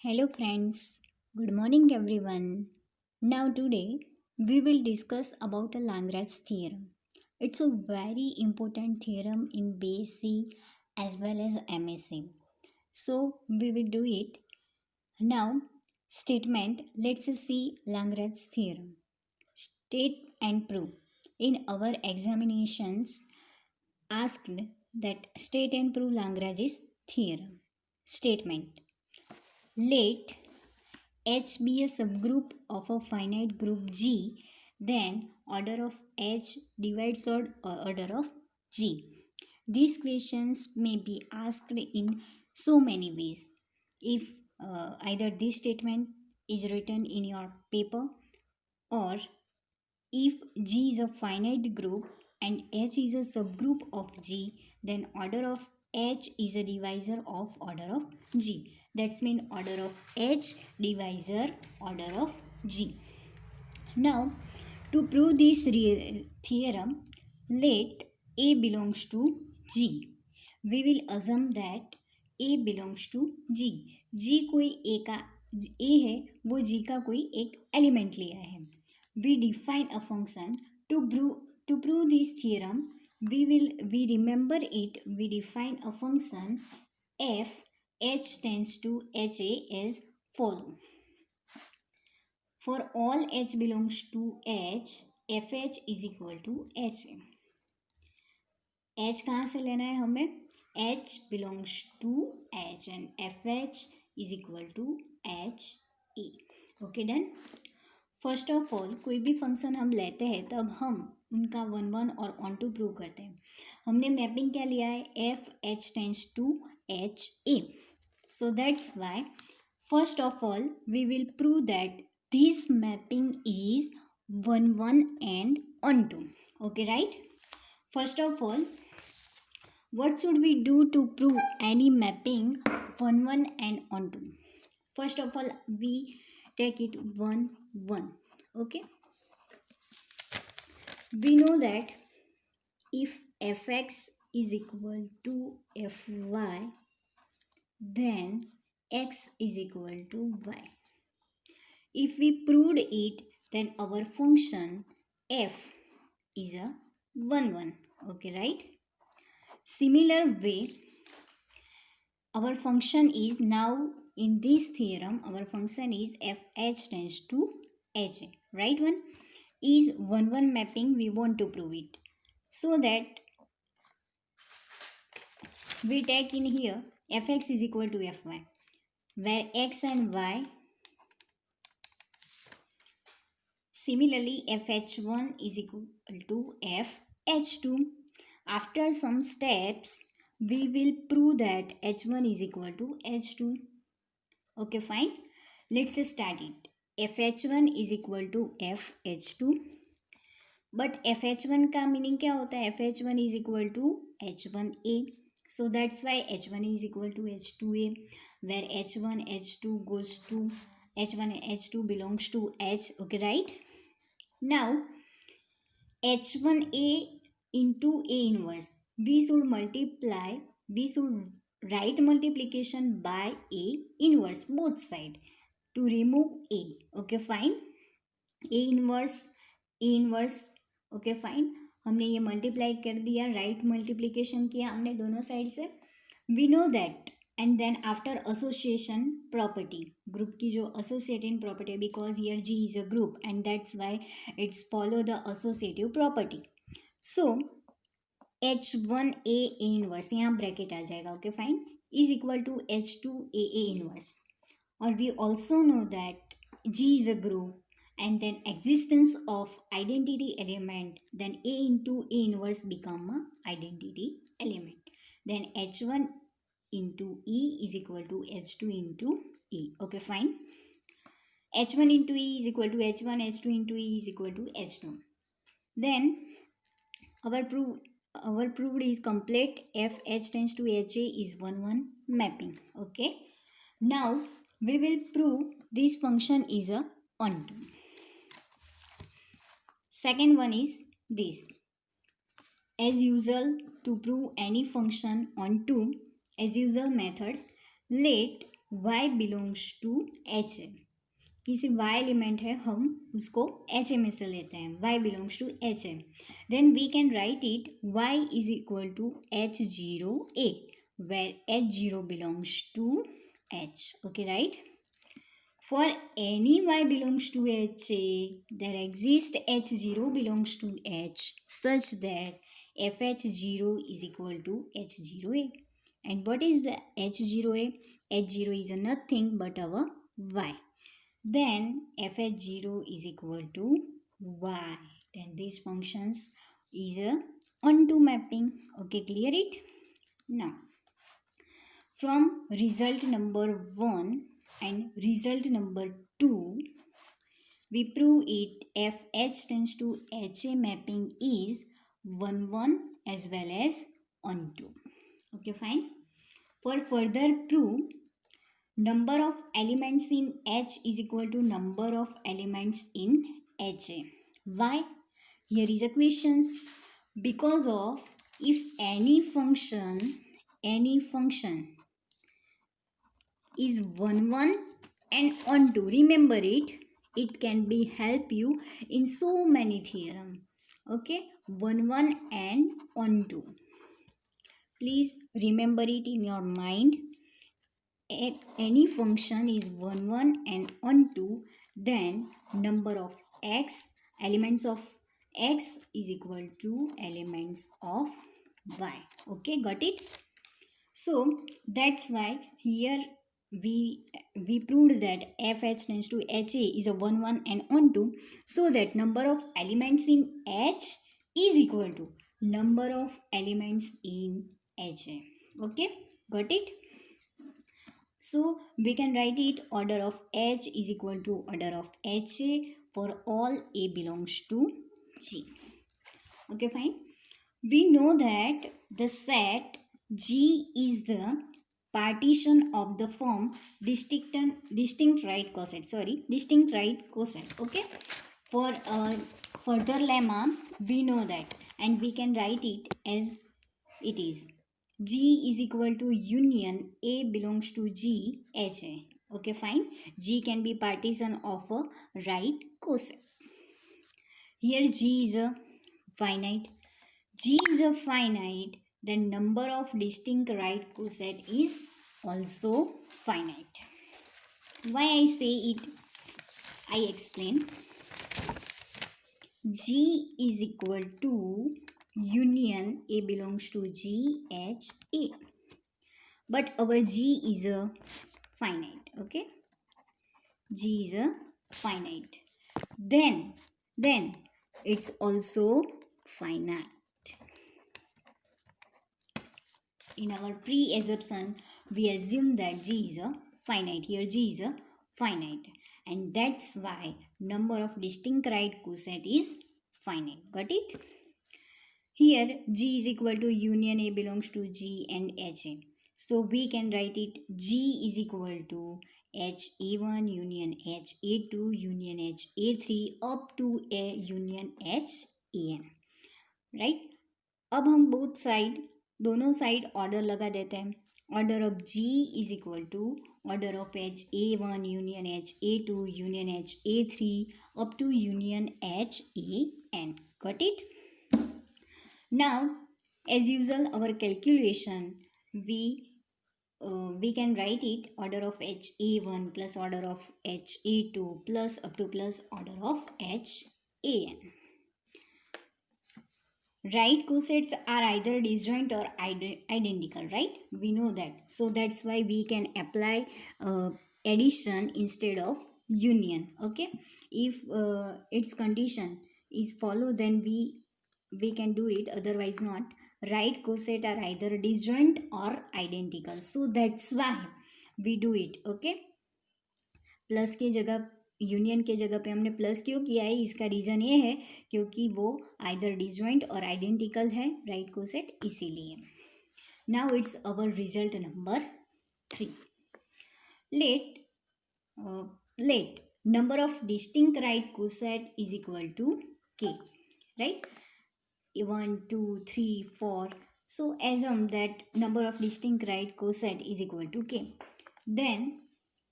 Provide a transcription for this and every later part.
Hello friends, good morning everyone. Now today we will discuss about a Langrange theorem. It's a very important theorem in B.sc as well as M.sc. So we will do it. Now statement, let's see Langrange theorem. State and prove. In our examinations asked that state and prove Lagrange's theorem. Statement. Let H be a subgroup of a finite group G, then order of H divides order of G. These questions may be asked in so many ways. If either this statement is written in your paper, or if G is a finite group and H is a subgroup of G, then order of H is a divisor of order of G. That's mean order of H divisor order of G. Now, to prove this theorem, let A belongs to G. We will assume that A belongs to G. G कोई A का A है, वो G का कोई एक element लिया है. We define a function to prove this theorem. We remember it. We define a function f h tends to ha as follow. For all h belongs to h, fh is equal to h. h कहाँ से लेना है हमें? h belongs to h and fh is equal to h e. Okay, done. First of all कोई भी function हम लेते हैं तब हम उनका वन वन और ऑन टू प्रूव करते हैं. हमने मैपिंग क्या लिया है? F H tends to H A. So that's why first of all we will prove that this mapping is one one and onto. Okay, right. First of all what should we do to prove any mapping 1 1 and on 2? First of all, we take it 1 1. Okay, we know that if fx is equal to fy, then x is equal to y. If we proved it, then our function f is a 1 1. Okay, right. Similar way, our function is now in this theorem, our function is fh tends to ha, right? One is 1 1 mapping. We want to prove it, so that we take in here fx is equal to fy, where x and y. Similarly, fh1 is equal to fh2. After some steps, we will prove that h1 is equal to h2. Okay, fine. Let's start it. fh1 is equal to fh2. But fh1 का meaning क्या होता है? fh1 is equal to h1a. So that's why h1 is equal to h2a, where h1 h2 goes to h1 and h2 belongs to h. Okay, right? Now h1a into a inverse, we should write multiplication by a inverse both side to remove a. Okay, fine. a inverse. Okay, fine. हमने ये multiply कर दिया, right multiplication किया हमने दोनों side से. We know that. And then after association property, group की जो एसोसिएटिंग प्रॉपर्टी है, because here G is a group and that's why it's follow the associative property. So h1a inverse, यहाँ bracket आ जाएगा. Okay, fine. Is equal to h2a inverse. और we also know that g is a group and then existence of identity element, then a into a inverse become a identity element. Then h1 into e is equal to h2 into e. Okay, fine. h1 into e is equal to h1, h2 into e is equal to h2. Then our proved is complete. f h tends to ha is 1 1 mapping. Okay, now we will prove this function is a onto. Second one is this. As usual, to prove any function onto, as usual method, let y belongs to H A, किसी y element है हम उसको H A में से लेते हैं, y belongs to H A, then we can write it y is equal to H zero A, where H zero belongs to H. Okay right. For any y belongs to HA, there exists H0 belongs to H such that FH0 is equal to H0A. And what is the H0A? H0 is nothing but our y. Then FH0 is equal to y. Then these functions is a onto mapping. Okay, clear it? Now, from result number 1 and result number 2, we prove it FH tends to HA mapping is 1 1 as well as onto. Okay, fine. For further proof, number of elements in H is equal to number of elements in HA. Why? Here is a questions. Because of if any function is 1 1 and onto, remember it can be help you in so many theorem. Okay, 1 1 and onto, please remember it in your mind. Any function is 1 1 and onto, then number of x, elements of x is equal to elements of y. Okay, got it? So that's why here we proved that FH tends to HA is a 1 1 and onto, so that number of elements in H is equal to number of elements in HA. Okay, got it? So we can write it order of H is equal to order of HA for all A belongs to G. Okay, fine. We know that the set G is the partition of the form distinct right coset. Distinct right coset. Okay. For further lemma, we know that, and we can write it as it is. G is equal to union A belongs to G HA. Okay, fine. G can be partition of a right coset. Here G is a finite. G is a finite, then number of distinct right coset is also finite. Why I say it, I explain. G is equal to union A belongs to G H A. But our G is a finite. Okay. G is a finite. Then it's also finite. In our pre-assumption, we assume that G is a finite. Here G is a finite. And that's why number of distinct right coset is finite. Got it? Here G is equal to union A belongs to G and HA. So we can write it G is equal to HA1 union HA2 union HA3 up to A union HAN. Right? अब हम दोनों side order लगा देते हैं. Order of G is equal to order of HA1 union HA2 union HA3 up to union HAN. Got it? Now, as usual, our calculation, we can write it order of HA1 plus order of HA2 plus up to plus order of HAN. Right cosets are either disjoint or identical, right? We know that. So that's why we can apply addition instead of union. Okay, if its condition is follow, then we can do it, otherwise not. Right coset are either disjoint or identical, so that's why we do it. Okay, plus की जगह union के जगह पे हमने plus क्यों किया है, इसका रीज़न ये है क्योंकि वो आइदर डिसजॉइंट और आइडेंटिकल है राइट कोसेट, इसीलिए. Now it's our result number 3. Let number of distinct right coset is equal to k, right? 1 2 3 4. So assume that number of distinct right coset is equal to k. Then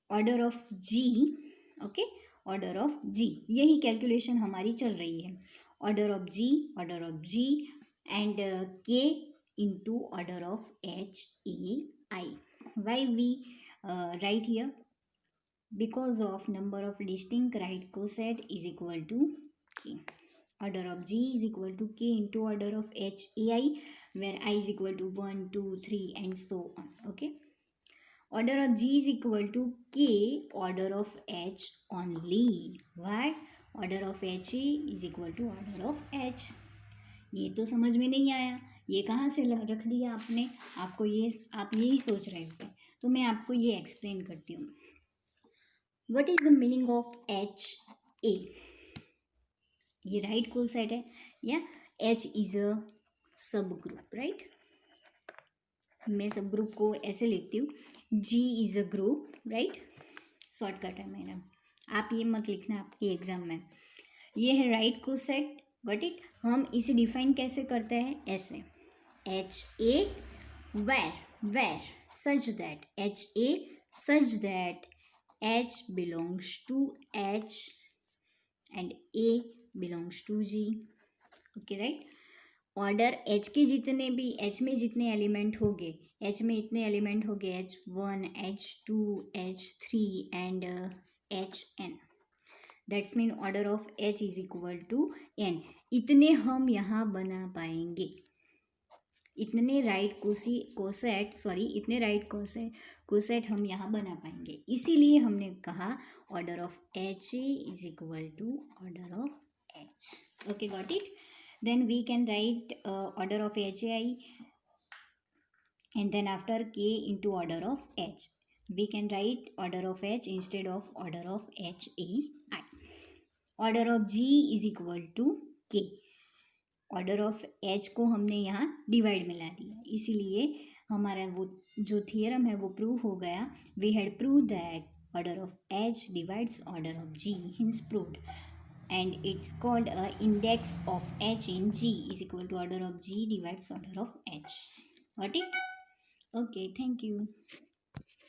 order of G, okay, order of G, यही calculation हमारी चल रही है. Order of G and K into order of H A I. Why we write here? Because of number of distinct right coset is equal to K. Order of G is equal to K into order of H A I, where I is equal to 1, 2, 3 and so on. Okay. Order of G is equal to K order of H only. Why? Order of HA is equal to order of H. ये तो समझ में नहीं आया, ये कहाँ से रख दिया आपने, आपको ये आप यही सोच रहे थे, तो मैं आपको ये एक्सप्लेन करती हूँ. What is the meaning of H ए? ये राइट कोल सेट है, या एच इज अ सब ग्रुप, राइट. मैं सब ग्रुप को ऐसे लिखती हूँ, G is a group, right. Shortcut है मेरा, आप ये मत लिखना आपके एग्जाम में. ये है right coset, got it. हम इसे डिफाइन कैसे करते हैं, ऐसे H A where such that HA such that H belongs to H and A belongs to G. Okay right. Order H के जितने भी H में जितने एलिमेंट होंगे, H में इतने एलिमेंट होंगे, H1 H2 H3 and Hn. That's mean order of H is equal to n. इतने हम यहाँ बना पाएंगे, इतने राइट कोसेट हम यहाँ बना पाएंगे. इसीलिए हमने कहा order of H A is equal to order of H. Okay, got it. Then we can write order of H A I and then after k into order of h, we can write order of h instead of order of h a I. Order of g is equal to k. Order of H को हमने यहाँ divide में ला दिया, इसीलिए हमारा वो जो theorem है वो प्रूव हो गया. We had prove that order of H divides order of G, hence proved, and it's called a index of H in G is equal to order of G divides order of H. Got it? Okay, thank you.